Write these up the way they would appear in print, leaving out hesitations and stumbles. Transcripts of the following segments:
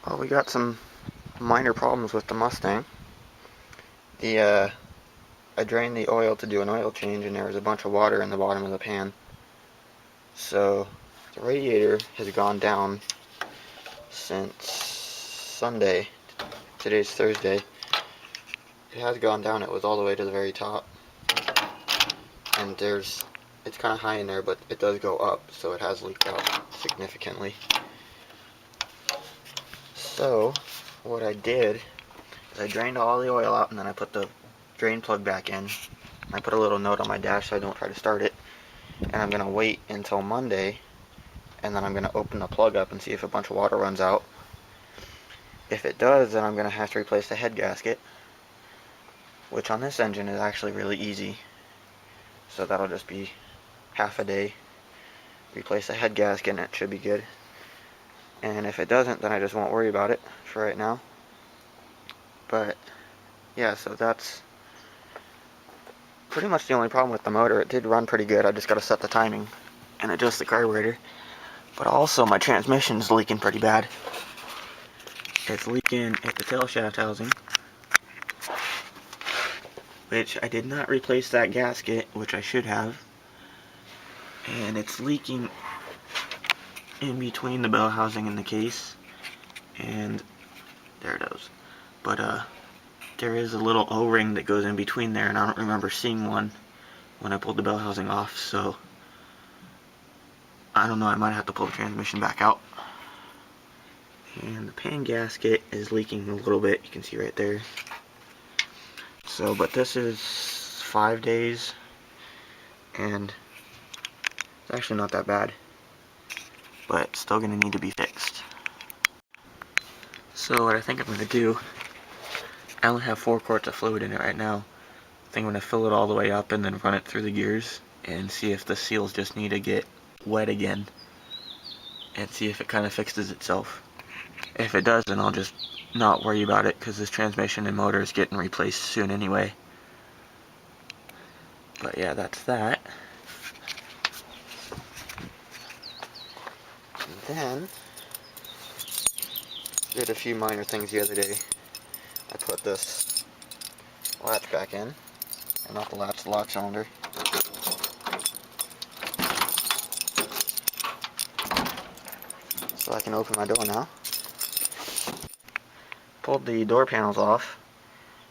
Well, we got some minor problems with the Mustang. I drained the oil to do an oil change, and there was a bunch of water in the bottom of the pan. So the radiator has gone down since Sunday. Today's Thursday. It has gone down. It was all the way to the very top, and it's kind of high in there, but it does go up, so it has leaked out significantly. So what I did is I drained all the oil out, and then I put the drain plug back in. I put a little note on my dash so I don't try to start it, and I'm going to wait until Monday, and then I'm going to open the plug up and see if a bunch of water runs out. If it does, then I'm going to have to replace the head gasket, which on this engine is actually really easy. So that'll just be half a day. Replace the head gasket and it should be good. And if it doesn't, then I just won't worry about it for right now. But yeah, so that's pretty much the only problem with the motor. It did run pretty good. I just got to set the timing and adjust the carburetor. But also my transmission's leaking pretty bad. It's leaking at the tail shaft housing, which I did not replace that gasket, which I should have. And it's leaking in between the bell housing and the case. And there it is. But there is a little O-ring that goes in between there, and I don't remember seeing one when I pulled the bell housing off, so I don't know, I might have to pull the transmission back out. And the pan gasket is leaking a little bit, you can see right there. So, but this is 5 days, and it's actually not that bad, but it's still going to need to be fixed. So what I think I'm going to do, I only have 4 quarts of fluid in it right now. I think I'm going to fill it all the way up and then run it through the gears and see if the seals just need to get wet again and see if it kind of fixes itself. If it does, then I'll just not worry about it because this transmission and motor is getting replaced soon anyway. But yeah, that's that. And then did a few minor things the other day. I put this latch back in, or not the latch, the lock cylinder. So I can open my door now. Pulled the door panels off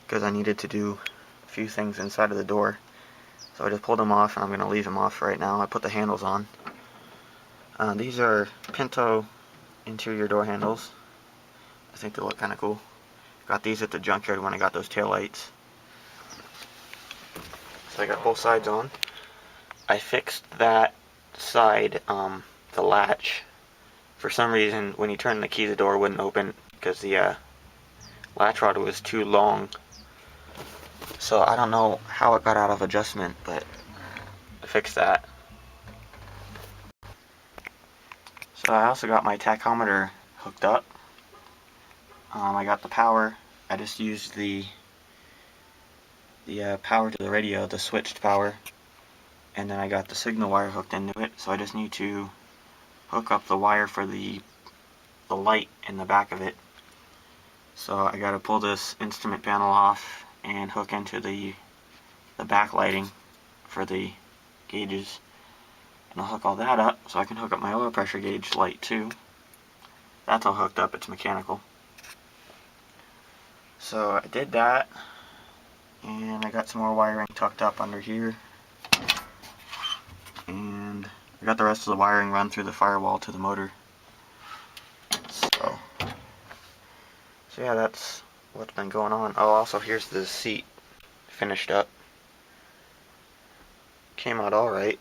because I needed to do a few things inside of the door. So I just pulled them off and I'm going to leave them off right now. I put the handles on. These are Pinto interior door handles. I think they look kind of cool. Got these at the junkyard when I got those tail lights. So I got both sides on. I fixed that side, the latch. For some reason, when you turn the key, the door wouldn't open because the latch rod was too long. So I don't know how it got out of adjustment, but I fixed that. So I also got my tachometer hooked up. I got the power. I just used the power to the radio, the switched power, and then I got the signal wire hooked into it. So I just need to hook up the wire for the light in the back of it. So I got to pull this instrument panel off and hook into the backlighting for the gauges. And I'll hook all that up so I can hook up my oil pressure gauge light too. That's all hooked up, it's mechanical. So I did that, and I got some more wiring tucked up under here. And I got the rest of the wiring run through the firewall to the motor. So yeah, that's what's been going on. Oh, also here's the seat finished up. Came out alright.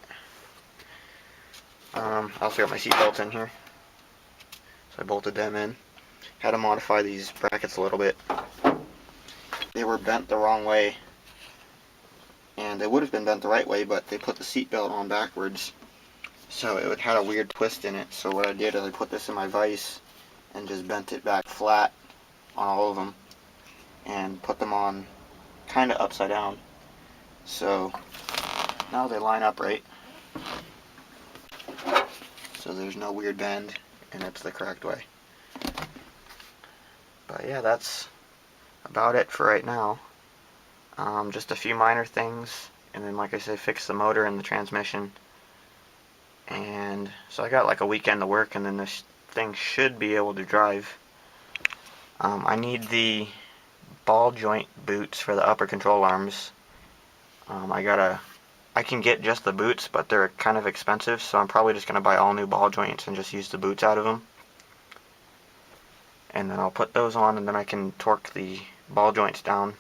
I also got my seat belts in here. So I bolted them in. Had to modify these brackets a little bit. They were bent the wrong way. And they would have been bent the right way, but they put the seat belt on backwards. So it had a weird twist in it. So what I did is I put this in my vise and just bent it back flat on all of them. And put them on kind of upside down. So now they line up right. So there's no weird bend, and it's the correct way. But yeah, that's about it for right now. Just a few minor things, and then like I said, fix the motor and the transmission. And so I got like a weekend to work, and then this thing should be able to drive. I need the ball joint boots for the upper control arms. I can get just the boots, but they're kind of expensive, so I'm probably just going to buy all new ball joints and just use the boots out of them. And then I'll put those on, and then I can torque the ball joints down.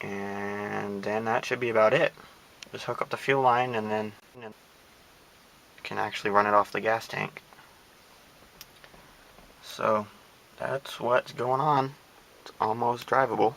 And then that should be about it. Just hook up the fuel line, and then can actually run it off the gas tank. So that's what's going on. It's almost drivable.